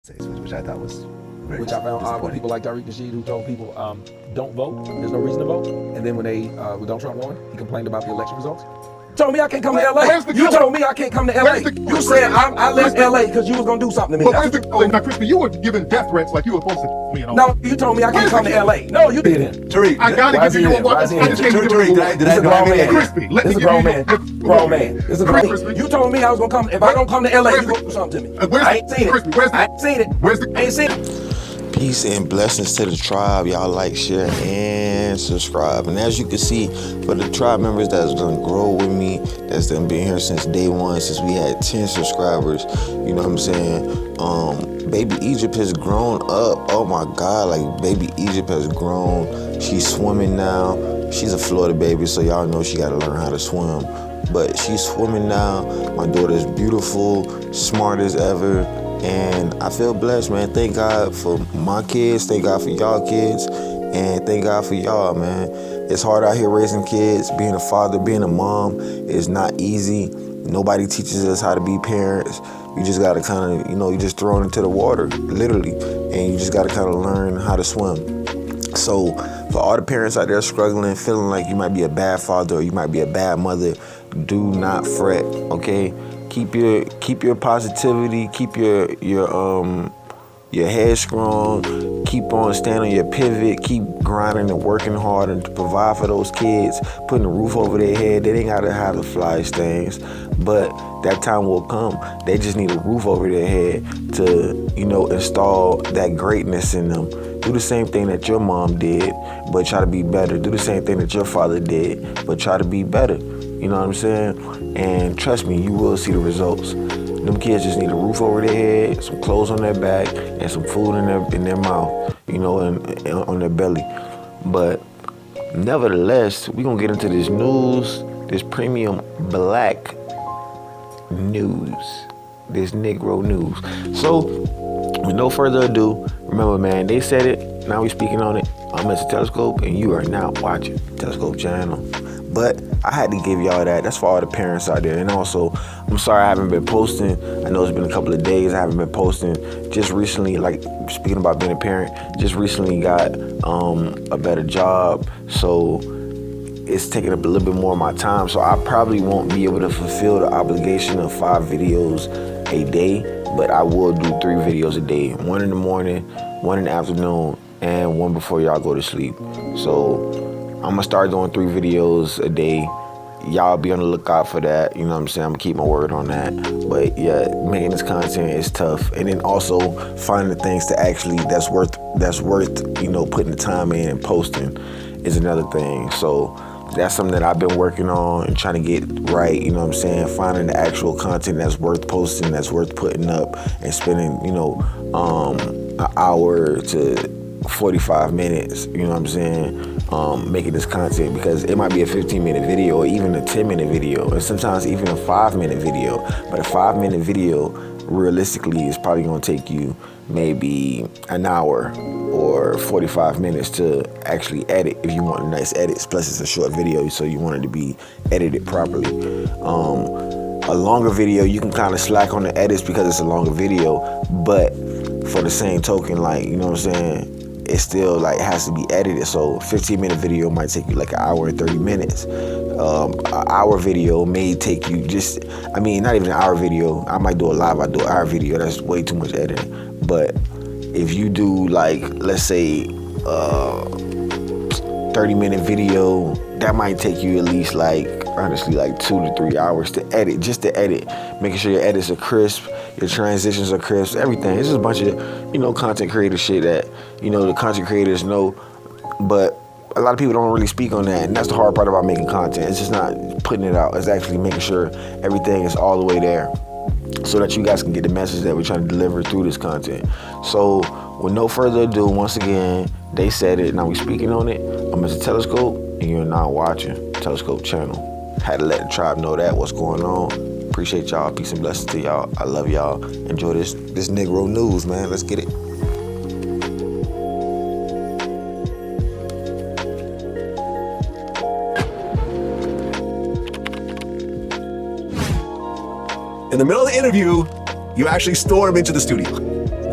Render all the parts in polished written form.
which I thought was very Which I found with people like Tariq Nasheed, who told people, don't vote, there's no reason to vote. And then when when Donald Trump won, he complained about the election results. Told me I can't come to LA. You told me I can't come to LA. You said I left LA because you was gonna do something to me. But where's the now, Crispy, you were giving death threats like you were supposed to me and all. No, you told me I can't come to LA. No, you didn't. Tariq, I gotta give you a one. Tariq, did I grown man. Crispy, let me This is a grown man. Grown man. This is a grown man. You told me I was gonna come. If I don't come to LA, you gonna do something to me. I ain't seen it. I ain't seen it. I ain't seen it. Peace and blessings to the tribe. Y'all like, share, and subscribe. And as you can see, for the tribe members that's done grow with me, that's done been here since day one, since we had 10 subscribers, you know what I'm saying? Baby Egypt has grown up. Oh my God, like baby Egypt has grown. She's swimming now. She's a Florida baby, so y'all know she gotta learn how to swim. But she's swimming now. My daughter's beautiful, smart as ever. And I feel blessed, man. Thank God for my kids. Thank God for y'all kids. And thank God for y'all, man. It's hard out here raising kids. Being a father, being a mom is not easy. Nobody teaches us how to be parents. You just got to kind of, you just thrown into the water, literally. And you just got to kind of learn how to swim. So for all the parents out there struggling, feeling like you might be a bad father or you might be a bad mother, do not fret, okay? Keep your positivity, keep your head strong, keep on standing on your pivot, keep grinding and working hard and to provide for those kids, putting a roof over their head. They ain't gotta have the flyest things, but that time will come. They just need a roof over their head to, install that greatness in them. Do the same thing that your mom did, but try to be better. Do the same thing that your father did, but try to be better. You know what I'm saying? And trust me, you will see the results. Them kids just need a roof over their head, some clothes on their back, and some food in their mouth, and on their belly. But nevertheless, we're going to get into this news, this premium black news, this Negro news. So, with no further ado, remember, man, they said it, now we speaking on it. I'm Mr. Telescope, and you are now watching Telescope Channel. But I had to give y'all that. That's for all the parents out there. And also, I'm sorry I haven't been posting. I know it's been a couple of days I haven't been posting. Just recently, like speaking about being a parent, just recently got a better job. So it's taking up a little bit more of my time. So I probably won't be able to fulfill the obligation of 5 videos a day. But I will do 3 videos a day. 1 in the morning, 1 in the afternoon, and 1 before y'all go to sleep. So I'm gonna start doing 3 videos a day. Y'all be on the lookout for that. You know what I'm saying? I'm gonna keep my word on that. But yeah, making this content is tough. And then also finding the things to actually that's worth putting the time in and posting is another thing. So that's something that I've been working on and trying to get right, you know what I'm saying? Finding the actual content that's worth posting, that's worth putting up and spending, an hour to 45 minutes, you know what I'm saying, making this content, because it might be a 15-minute video or even a 10-minute video, and sometimes even a 5-minute video. But a 5-minute video, realistically, is probably gonna take you maybe an hour or 45 minutes to actually edit if you want nice edits. Plus, it's a short video, so you want it to be edited properly. A longer video, you can kind of slack on the edits because it's a longer video, but for the same token, like, you know what I'm saying, it still has to be edited. So a 15-minute video might take you like an hour and 30 minutes. An hour video may take you not even an hour video. I might do a live, I do an hour video. That's way too much editing. But if you do let's say 30-minute video, that might take you at least honestly 2 to 3 hours to edit, just to edit, making sure your edits are crisp, your transitions are crisp, everything. It's just a bunch of content creator shit that the content creators know, but a lot of people don't really speak on that. And that's the hard part about making content. It's just not putting it out, it's actually making sure everything is all the way there so that you guys can get the message that we're trying to deliver through this content. So with no further ado, once again, they said it, now we speaking on it. I'm Mr. Telescope, and you're now watching Telescope Channel. Had to let the tribe know that, what's going on. Appreciate y'all. Peace and blessings to y'all. I love y'all. Enjoy this Negro news, man. Let's get it. In the middle of the interview, you actually storm into the studio.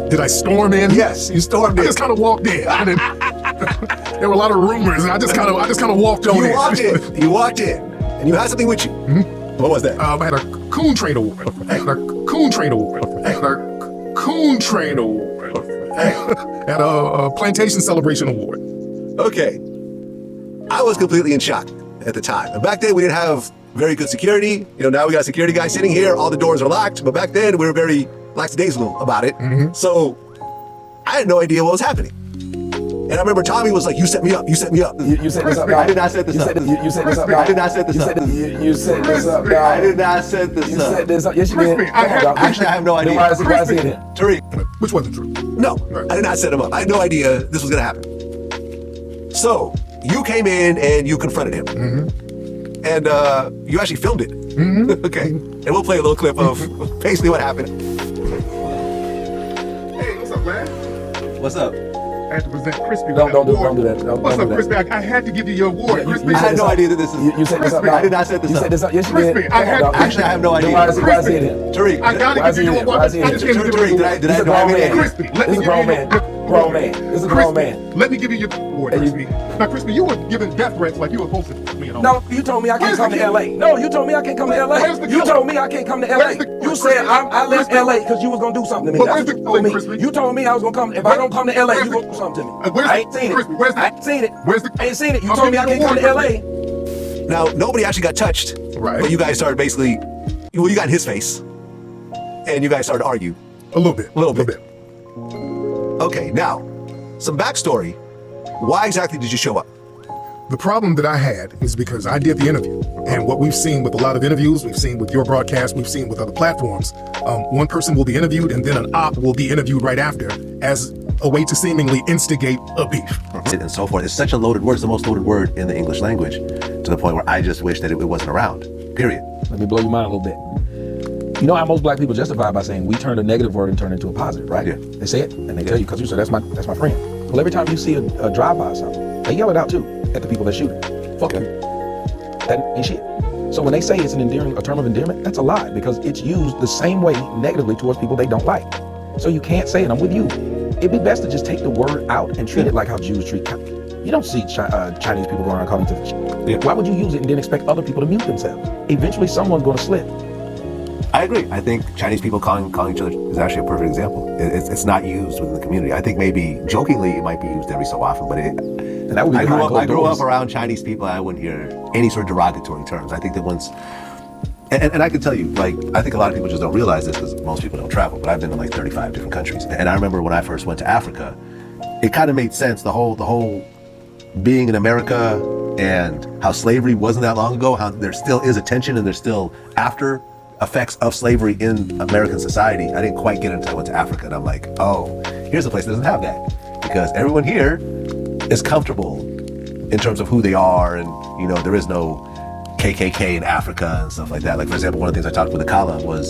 Did I storm in? Yes, you stormed I in. just kind of walked in. And then, there were a lot of rumors, and I just kind of walked on in. You walked in. You walked in, and you had something with you. What was that? I had a Coon Trade Award. I had a Coon Trade Award. I had a Coon Trade Award. Had a Plantation Celebration Award. Okay. I was completely in shock at the time. And back then we didn't have very good security. Now we got a security guy sitting here, all the doors are locked, but back then we were very lackadaisical about it. So I had no idea what was happening. And I remember Tommy was like, you set me up, you set me up. You set this up, I did not set this you up. Said, you set this up, I did not set this up. You set this up, dog. I did not set this You up. set this up. Yes, you did. Actually, I have no idea. Why is it here? Tariq, Which wasn't true. no, I did not set him up. I had no idea this was gonna happen. So you came in and you confronted him. And you actually filmed it. Okay. And we'll play a little clip of basically what happened. Hey, what's up, Vlad? What's up? I had to present Crispy with Don't that do award. that. What's Don't up, do that. Crispy? I had to give you your award, Crispy. I had no idea that this is. You set this up, Crispy, dog. I did not set this You up. set this up. Yes, you Crispy, did. I had- Actually, I have no idea. Why is it here? Tariq, I gotta Why is give you he your here? Why award. is he I here? just came to give Tariq, you did your I award. This is a do I grown have man. any Crispy, let This me is a give grown you man. your Grown man. This is a grown Crispy, man. let me give you your award, Crispy. Now, Crispy, you were giving death threats like you were supposed to me and all. No, you told me I can't come to LA. No, you told me I can't come to LA. Where's the You killer? told me I can't come to LA. Where's the- You said I left LA because you was gonna do something to me. But That's where's what the you told me. killer, Crispy? You told me I was gonna come. If I don't come to LA, Where's you the- gonna do something to me. Where's I the- ain't seen it. Crispy, where's the- I ain't seen it. Where's the- I ain't seen it. You I'll told me give I you can't the come to award, LA. Now, nobody actually got touched. Right. But you guys started basically, well, you got in his face. And you guys started to argue. A little bit. A little bit. Okay, now, some backstory. Why exactly did you show up? The problem that I had is because I did the interview, and what we've seen with a lot of interviews, we've seen with your broadcast, we've seen with other platforms, one person will be interviewed and then an op will be interviewed right after as a way to seemingly instigate a beef. And so forth. It's such a loaded word. It's the most loaded word in the English language, to the point where I just wish that it wasn't around. Period. Let me blow your mind a little bit. You know how most black people justify by saying we turned a negative word and turned it into a positive, right? Yeah. They say it and they tell you because you said that's my friend. Well, every time you see a drive-by or something, they yell it out too at the people that shoot it. Fuck you. That ain't shit. So when they say it's a term of endearment, that's a lie because it's used the same way negatively towards people they don't like. So you can't say it. I'm with you. It'd be best to just take the word out and treat it like how Jews treat. You don't see Chinese people going around calling each other. Yeah. Why would you use it and then expect other people to mute themselves? Eventually, someone's going to slip. I agree. I think Chinese people calling each other is actually a perfect example. It's not used within the community. I think maybe jokingly it might be used every so often, but And that would be I behind grew closed up doors. around Chinese people. I wouldn't hear any sort of derogatory terms. I think that once, and I can tell you, like, I think a lot of people just don't realize this because most people don't travel, but I've been to like 35 different countries. And I remember when I first went to Africa, it kind of made sense, the whole being in America and how slavery wasn't that long ago, how there still is a tension and there's still after effects of slavery in American society. I didn't quite get it until I went to Africa, and I'm like, oh, here's a place that doesn't have that, because everyone here is comfortable in terms of who they are, and there is no KKK in Africa and stuff like that. Like, for example, one of the things I talked with Akala was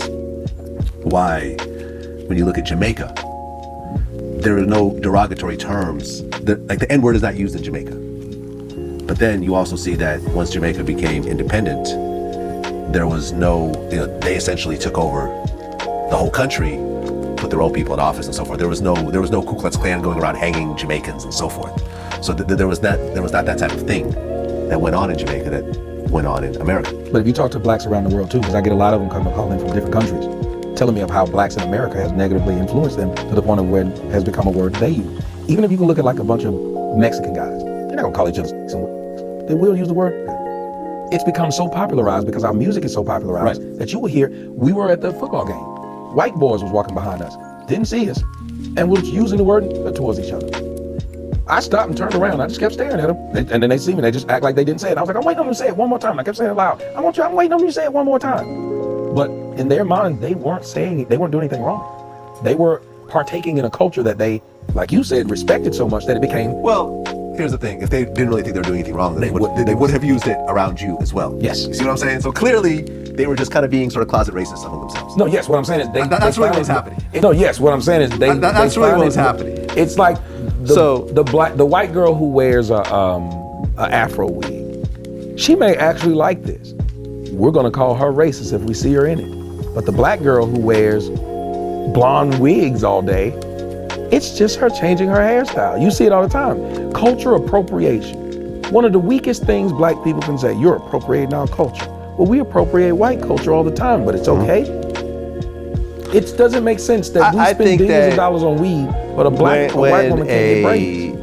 why, when you look at Jamaica, there are no derogatory terms. Like the N-word is not used in Jamaica. But then you also see that once Jamaica became independent, there was no, they essentially took over the whole country, put their own people in office and so forth. There was no Ku Klux Klan going around hanging Jamaicans and so forth. So there was not that type of thing that went on in Jamaica that went on in America. But if you talk to blacks around the world too, because I get a lot of them calling from different countries, telling me of how blacks in America has negatively influenced them to the point of where it has become a word they use. Even if you can look at like a bunch of Mexican guys, they're not gonna call each other somewhere. They will use the word. It's become so popularized because our music is so popularized that you will hear, we were at the football game. White boys was walking behind us, didn't see us, and was using the word towards each other. I stopped and turned around. I just kept staring at them. And then they see me. They just act like they didn't say it. I was like, I'm waiting on them to say it one more time. I kept saying it loud. I'm waiting on you to say it one more time. But in their mind, they weren't saying it. They weren't doing anything wrong. They were partaking in a culture that they, like you said, respected so much that it became. Well, here's the thing. If they didn't really think they were doing anything wrong, then they would have used it around you as well. Yes. You see what I'm saying? So clearly, they were just kind of being sort of closet racist among themselves. No, yes, what I'm saying is That's really what's happening. No, yes, what I'm saying is That's really what's happening. It's like the white girl who wears a afro wig. She may actually like this. We're gonna call her racist if we see her in it. But the black girl who wears blonde wigs all day, It's just her changing her hairstyle. You see it all the time. Culture appropriation. One of the weakest things black people can say, you're appropriating our culture. Well, we appropriate white culture all the time, but it's okay. It doesn't make sense that we spend billions of dollars on weed, but a white woman can't get braids.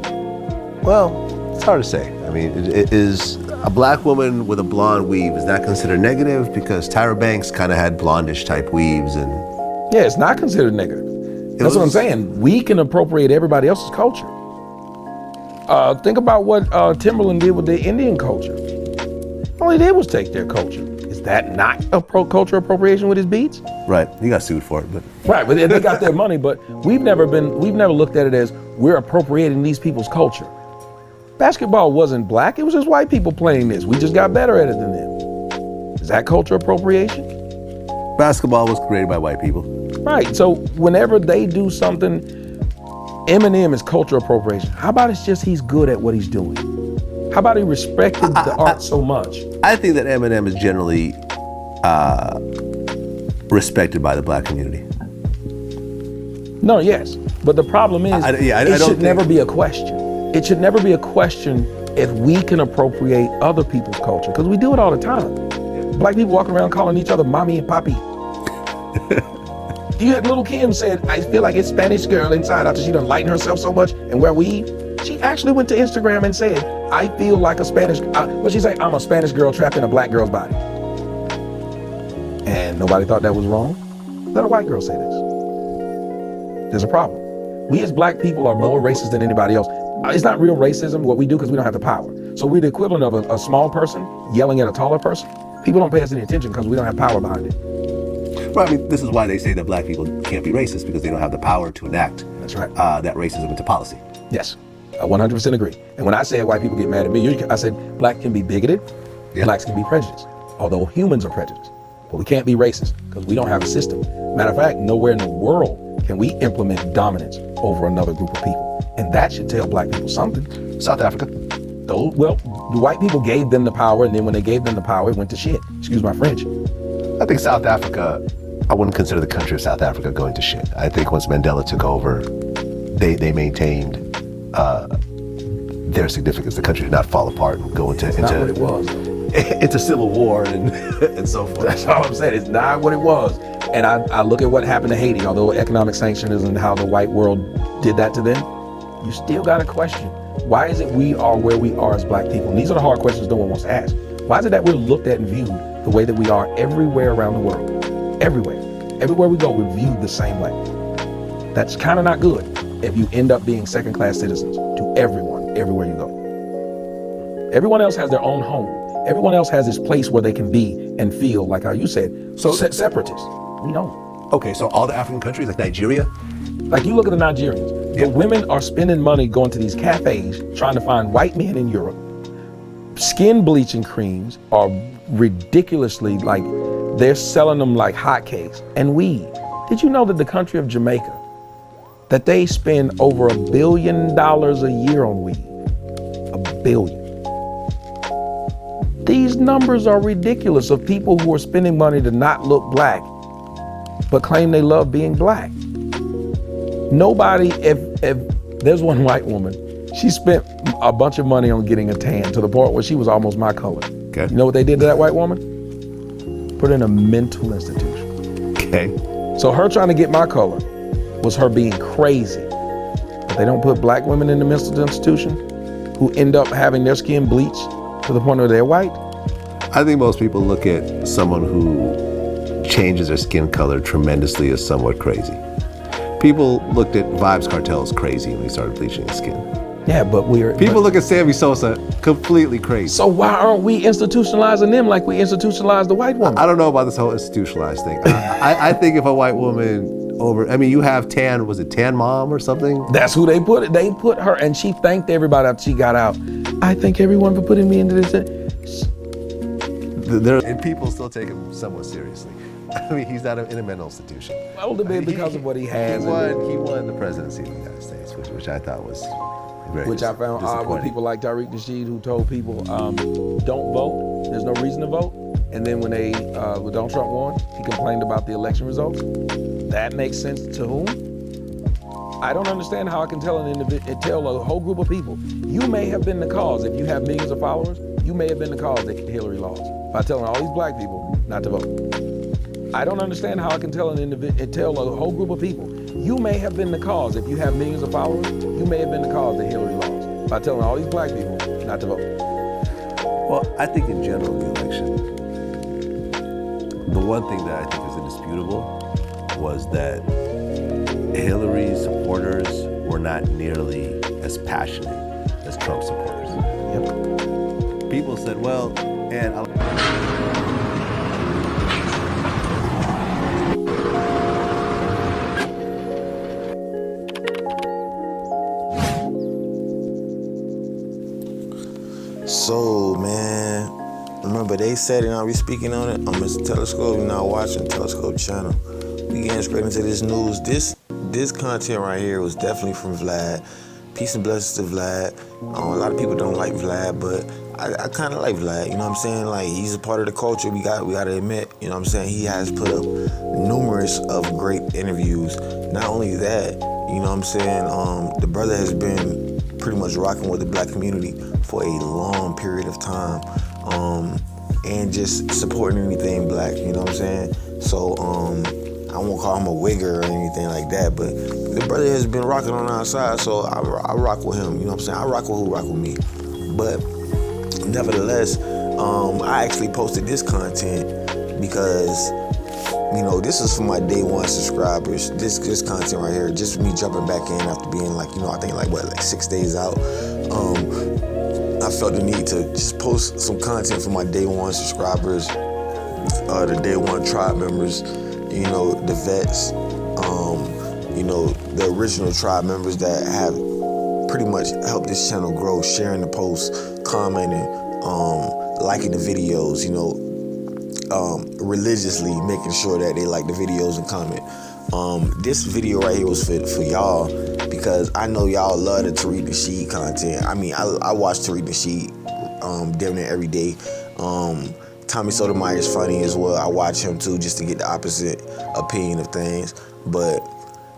Well, it's hard to say. I mean, is a black woman with a blonde weave, is that considered negative? Because Tyra Banks kind of had blondish type weaves and... Yeah, it's not considered negative. That's what I'm saying. We can appropriate everybody else's culture. Think about what Timberland did with the Indian culture. All he did was take their culture. Is that not culture appropriation with his beats? Right, he got sued for it, but... Right, but they got their money, but we've never looked at it as we're appropriating these people's culture. Basketball wasn't black, it was just white people playing this. We just got better at it than them. Is that culture appropriation? Basketball was created by white people. Right, so whenever they do something, Eminem is culture appropriation. How about it's just he's good at what he's doing? How about he respected the art so much? I think that Eminem is generally respected by the black community. No, yes, but the problem is, it should never be a question. It should never be a question if we can appropriate other people's culture, because we do it all the time. Black people walking around calling each other mommy and papi. You had little Kim said, I feel like it's Spanish girl inside after she done lighten herself so much and wear weave. She actually went to Instagram and said, I feel like a Spanish, what she say? I'm a Spanish girl trapped in a black girl's body. And nobody thought that was wrong. Let a white girl say this. There's a problem. We as black people are more racist than anybody else. It's not real racism, what we do, because we don't have the power. So we're the equivalent of a small person yelling at a taller person. People don't pay us any attention because we don't have power behind it. Well, I mean, this is why they say that black people can't be racist, because they don't have the power to enact that racism into policy. Yes, I 100% agree. And when I say white people get mad at me, I said black can be bigoted, blacks can be prejudiced, although humans are prejudiced. But we can't be racist because we don't have a system. Matter of fact, nowhere in the world can we implement dominance over another group of people. And that should tell black people something. South Africa. Well, the white people gave them the power, and then when they gave them the power, it went to shit. Excuse my French. I think South Africa, I wouldn't consider the country of South Africa going to shit. I think once Mandela took over, they maintained their significance. The country did not fall apart and go into not what it was. Into civil war and so forth. That's all I'm saying. It's not what it was. And I look at what happened to Haiti, although economic sanctions and how the white world did that to them, you still got a question. Why is it we are where we are as black people? And these are the hard questions no one wants to ask. Why is it that we're looked at and viewed the way that we are everywhere around the world? Everywhere. Everywhere we go, we're viewed the same way. That's kind of not good if you end up being second-class citizens to everyone, everywhere you go. Everyone else has their own home. Everyone else has this place where they can be and feel, like how you said, so separatists. We don't. Okay, so all the African countries, like Nigeria? Like you look at the Nigerians, the women are spending money going to these cafes trying to find white men in Europe. Skin bleaching creams are ridiculously, like, they're selling them like hotcakes. And weed. Did you know that the country of Jamaica, that they spend over $1 billion a year on weed? $1 billion. These numbers are ridiculous of people who are spending money to not look black, but claim they love being black. Nobody, if there's one white woman, she spent a bunch of money on getting a tan to the point where she was almost my color. Okay. You know what they did to that white woman? Put her in a mental institution. Okay. So her trying to get my color was her being crazy. But they don't put black women in the mental institution who end up having their skin bleached to the point where they're white. I think most people look at someone who changes their skin color tremendously as somewhat crazy. People looked at Vibes Cartel as crazy when he started bleaching his skin. Yeah, but People look at Sammy Sosa completely crazy. So why aren't we institutionalizing them like we institutionalized the white woman? I don't know about this whole institutionalized thing. I think if a white woman you have tan, was it Tan Mom or something? That's who they put it. They put her, and she thanked everybody after she got out. I thank everyone for putting me into this. And people still take him somewhat seriously. I mean, he's not in a mental institution. Well, because of what he has. He won the presidency of the United States, which I thought was very Which I found odd with people like Tariq Nasheed, who told people, don't vote, there's no reason to vote. And then when Donald Trump won, he complained about the election results. That makes sense to whom? I don't understand how I can tell tell a whole group of people, you may have been the cause, if you have millions of followers, you may have been the cause that Hillary lost by telling all these black people not to vote. I don't understand how I can tell tell a whole group of people, you may have been the cause, if you have millions of followers, you may have been the cause that Hillary lost by telling all these black people not to vote. Well, I think in general, the election, the one thing that I think is indisputable was that Hillary's supporters were not nearly as passionate as Trump supporters. Yep. People said, well, and So, man, remember they said, and I'll be speaking on it on Mr. Telescope. You're not watching Telescope channel. We getting straight into this news. This content right here was definitely from Vlad. Peace and blessings to Vlad. A lot of people don't like Vlad, but I kind of like Vlad. You know what I'm saying? Like, he's a part of the culture. We got to admit. You know what I'm saying? He has put up numerous of great interviews. Not only that, you know what I'm saying? The brother has been pretty much rocking with the black community for a long period of time, and just supporting anything black. You know what I'm saying? So, I won't call him a wigger or anything like that, but the brother has been rocking on our side, so I rock with him. You know what I'm saying? I rock with who rock with me. But nevertheless, I actually posted this content because, you know, this is for my day one subscribers. This content right here, just me jumping back in after being like, you know, I think like 6 days out. I felt the need to just post some content for my day one subscribers, the day one tribe members, you know, the vets, you know, the original tribe members that have pretty much helped this channel grow, sharing the posts, commenting, liking the videos, you know, religiously making sure that they like the videos and comment. This video right here was for y'all because I know y'all love the Tariq Nasheed content. I mean, I watch Tariq Nasheed damn near every day. Tommy Sotomayor is funny as well. I watch him too just to get the opposite opinion of things. But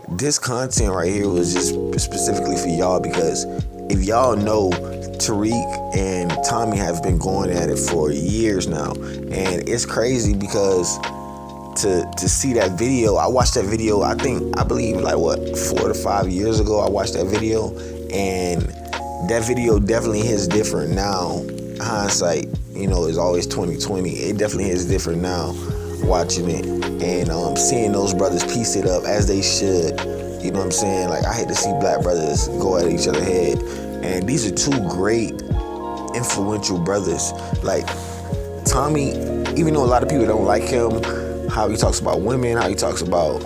this content right here was just specifically for y'all because if y'all know, Tariq and Tommy have been going at it for years now. And it's crazy because to see that video, I watched that video, I believe like 4 to 5 years ago, I watched that video, and that video definitely hits different now. Hindsight, you know, is always 2020. It definitely hits different now watching it and seeing those brothers piece it up as they should. You know what I'm saying? Like, I hate to see black brothers go at each other's head. And these are two great, influential brothers. Like, Tommy, even though a lot of people don't like him, how he talks about women, how he talks about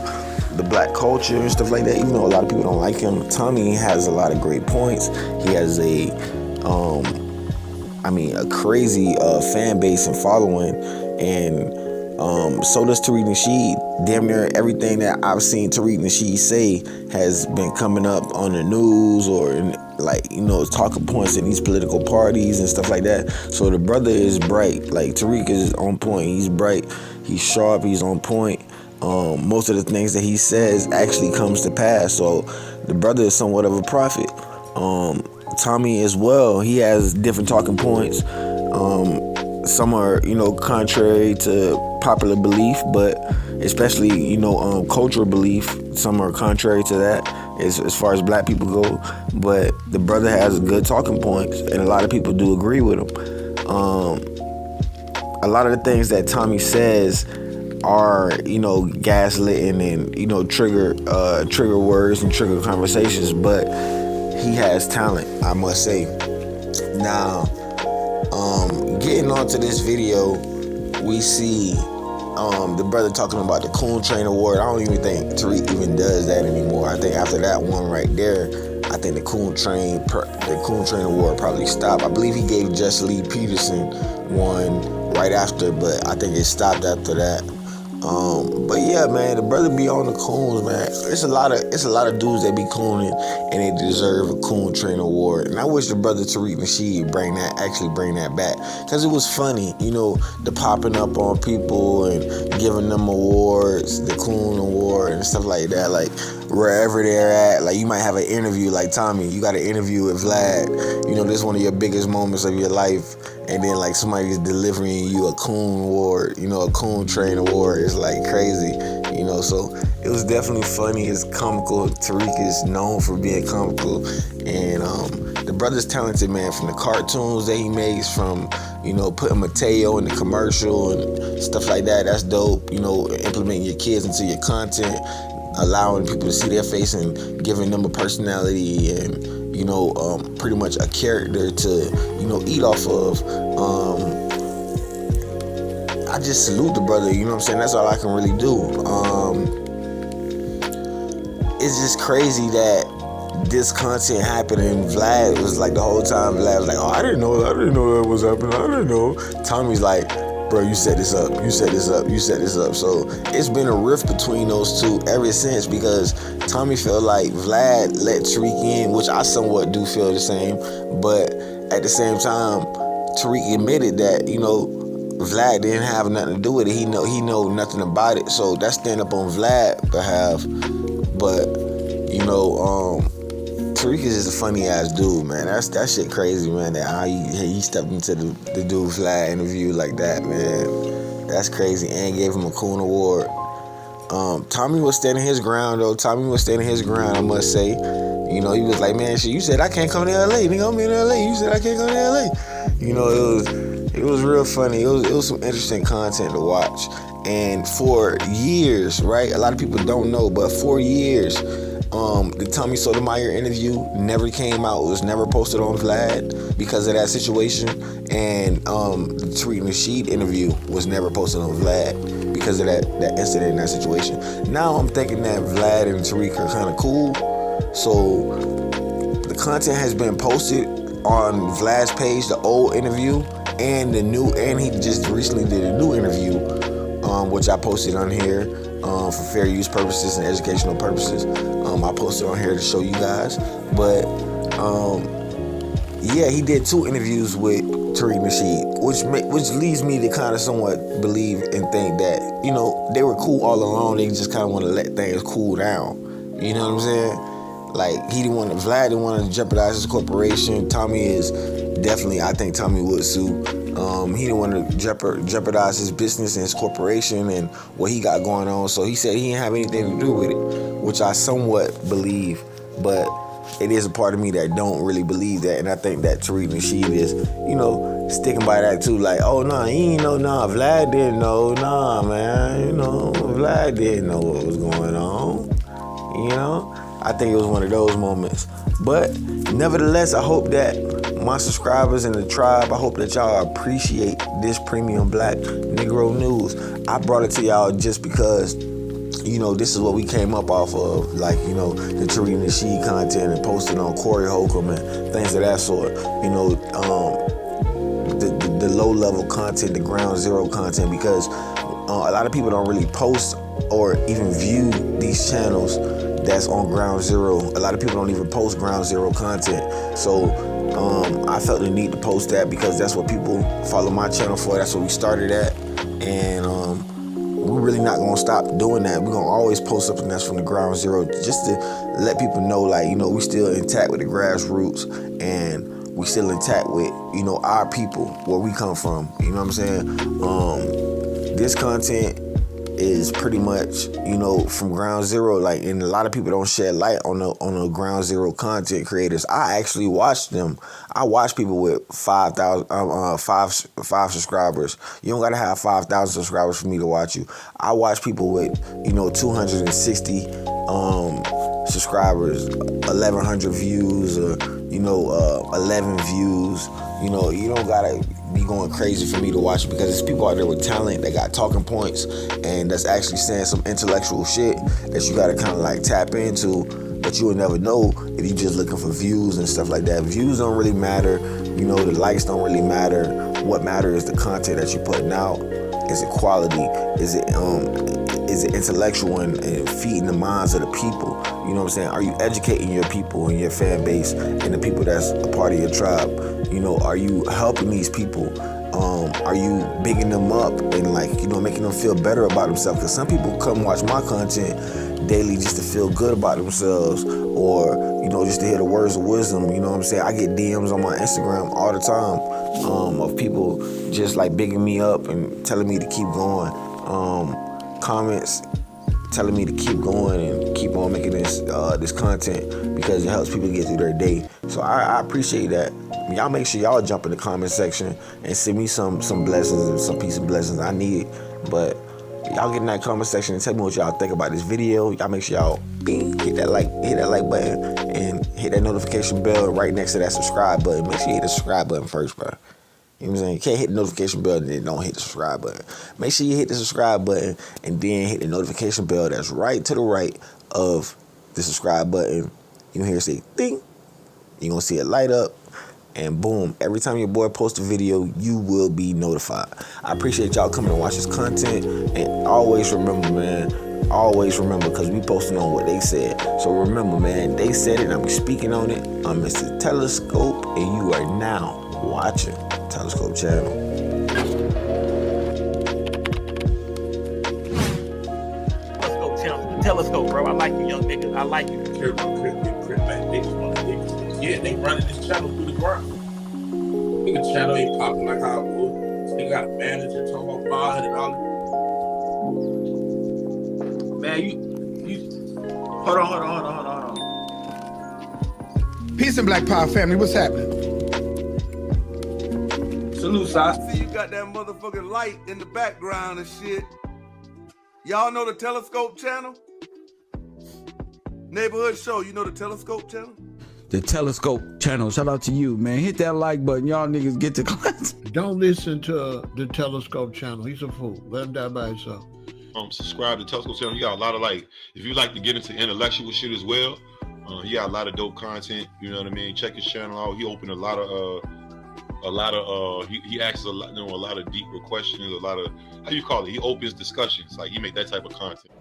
the black culture and stuff like that, even though a lot of people don't like him, Tommy has a lot of great points. He has a crazy fan base and following, and so does Tariq Nasheed. Damn near everything that I've seen Tariq Nasheed say has been coming up on the news or in, like, you know, talking points in these political parties and stuff like that. So the brother is bright. Like, Tariq is on point. He's bright. He's sharp. He's on point. Most of the things that he says actually comes to pass. So the brother is somewhat of a prophet. Tommy as well. He has different talking points. Some are, you know, contrary to popular belief, but especially, you know, cultural belief. Some are contrary to that as far as black people go. But the brother has good talking points, and a lot of people do agree with him. A lot of the things that Tommy says are, you know, gaslighting and, you know, trigger words and trigger conversations, but he has talent, I must say. Now, getting onto this video, we see the brother talking about the Coon Train Award. I don't even think Tariq even does that anymore. I think after that one right there, I think the Coon Train Award probably stopped. I believe he gave Just Lee Peterson one right after, but I think it stopped after that. But yeah, man, the brother be on the coons, man. It's a lot of dudes that be cooning and they deserve a Coon Train Award. And I wish the brother Tariq Nasheed bring that back, because it was funny, the popping up on people and giving them awards, the Coon Award and stuff like that, like wherever they're at. Like you might have an interview, like Tommy, you got an interview with Vlad. This is one of your biggest moments of your life, and then like somebody's delivering you a Coon Award, a Coon Train Award. It's like crazy, so it was definitely funny. It's comical. Tariq is known for being comical, and the brother's talented, man. From the cartoons that he makes, from putting Mateo in the commercial and stuff like that, that's dope. Implementing your kids into your content, allowing people to see their face and giving them a personality and pretty much a character to eat off of. I just salute the brother, you know what I'm saying? That's all I can really do. It's just crazy that this content happened, and Vlad was like, the whole time Vlad was like, oh, I didn't know that was happening, I didn't know. Tommy's like, bro, you set this up. So it's been a rift between those two ever since, because Tommy felt like Vlad let Tariq in, which I somewhat do feel the same, but at the same time, Tariq admitted that, Vlad didn't have nothing to do with it. He know nothing about it. So that's stand up on Vlad's behalf. But, Tariq is just a funny ass dude, man. That shit crazy, man. That how he stepped into the dude Vlad interview like that, man. That's crazy. And gave him a Coon Award. Tommy was standing his ground, though. I must say. He was like, man, shit, you said I can't come to LA. Nigga, I'm in LA. You said I can't come to LA. It was real funny. It was some interesting content to watch. And for years, right? A lot of people don't know, but for years, the Tommy Sotomayor interview never came out. It was never posted on Vlad because of that situation. And the Tariq Nasheed interview was never posted on Vlad because of that incident and that situation. Now I'm thinking that Vlad and Tariq are kind of cool. So the content has been posted on Vlad's page, the old interview, and the new, and he just recently did a new interview, which I posted on here for fair use purposes and educational purposes. I posted on here to show you guys. But yeah, he did 2 interviews with Tariq Nasheed, which leads me to kind of somewhat believe and think that they were cool all along. They just kind of want to let things cool down. You know what I'm saying? Like Vlad didn't want to jeopardize his corporation. Tommy is definitely, I think Tommy would sue. He didn't want to jeopardize his business and his corporation and what he got going on. So he said he didn't have anything to do with it, which I somewhat believe. But it is a part of me that don't really believe that. And I think that Tariq Nasheed is, sticking by that too. Like, oh, nah, he ain't know, Vlad didn't know, man. Vlad didn't know what was going on. I think it was one of those moments. But nevertheless, I hope that my subscribers in the tribe, I hope that y'all appreciate this premium black Negro news. I brought it to y'all just because, this is what we came up off of, like, the Tariq Nasheed content and posting on Corey Holcomb and things of that sort. The low-level content, the ground zero content, because a lot of people don't really post or even view these channels that's on ground zero. A lot of people don't even post ground zero content. So I felt the need to post that because that's what people follow my channel for. That's what we started at. And we're really not going to stop doing that. We're going to always post something that's from the ground zero just to let people know, like, we still intact with the grassroots and we still intact with, our people, where we come from. You know what I'm saying? This content is pretty much, from ground zero, like, and a lot of people don't shed light on the ground zero content creators. I actually watch them. I watch people with 5 subscribers. You don't gotta have 5,000 subscribers for me to watch you. I watch people with, 260 subscribers, 1,100 views, or 11 views. You don't gotta be going crazy for me to watch it, because there's people out there with talent that got talking points and that's actually saying some intellectual shit that you gotta kind of like tap into, but you will never know if you just looking for views and stuff like that. Views don't really matter, the likes don't really matter. what matters is the content that you're putting out. Is it quality? Is it intellectual and feeding the minds of the people? You know what I'm saying? Are you educating your people and your fan base and the people that's a part of your tribe? You know, are you helping these people? Are you bigging them up and, like, you know, making them feel better about themselves? Because some people come watch my content daily just to feel good about themselves, or, you know, just to hear the words of wisdom. You know what I'm saying? I get DMs on my Instagram all the time of people just like bigging me up and telling me to keep going. Comments telling me to keep going and keep on making this content because it helps people get through their day. So I appreciate that. Y'all make sure y'all jump in the comment section and send me some blessings and some piece of blessings. I need it. But y'all get in that comment section and tell me what y'all think about this video. Y'all make sure y'all hit that like button and hit that notification bell right next to that subscribe button. Make sure you hit the subscribe button first, bro. You know what I'm saying? You can't hit the notification bell and then don't hit the subscribe button. Make sure you hit the subscribe button and then hit the notification bell that's right to the right of the subscribe button. You'll hear it say ding. You're going to see it light up. And boom, every time your boy posts a video, you will be notified. I appreciate y'all coming to watch this content. And always remember, man, always remember, because we posting on what they said. So remember, man, they said it, I'm speaking on it. I'm Mr. Telescope, and you are now watching Telescope Channel. Telescope, bro. I like you, young nigga. I like you. Yeah, they running this channel through the ground. Nigga, channel ain't popping like how it would. They got a manager talking about $500. Man, you hold on. Peace and Black Power family, what's happening? Salute, Sauce. See, you got that motherfucking light in the background and shit. Y'all know the Telescope channel? Neighborhood show, you know the Telescope channel? The Telescope channel. Shout out to you, man. Hit that like button. Y'all niggas get to class. Don't listen to the Telescope channel. He's a fool. Let him die by himself. Subscribe to Telescope channel. You got a lot of, like, if you like to get into intellectual shit as well, he got a lot of dope content. You know what I mean? Check his channel out. He opened a lot of he asks a lot of deeper questions, a lot of, how you call it? He opens discussions. Like, he make that type of content.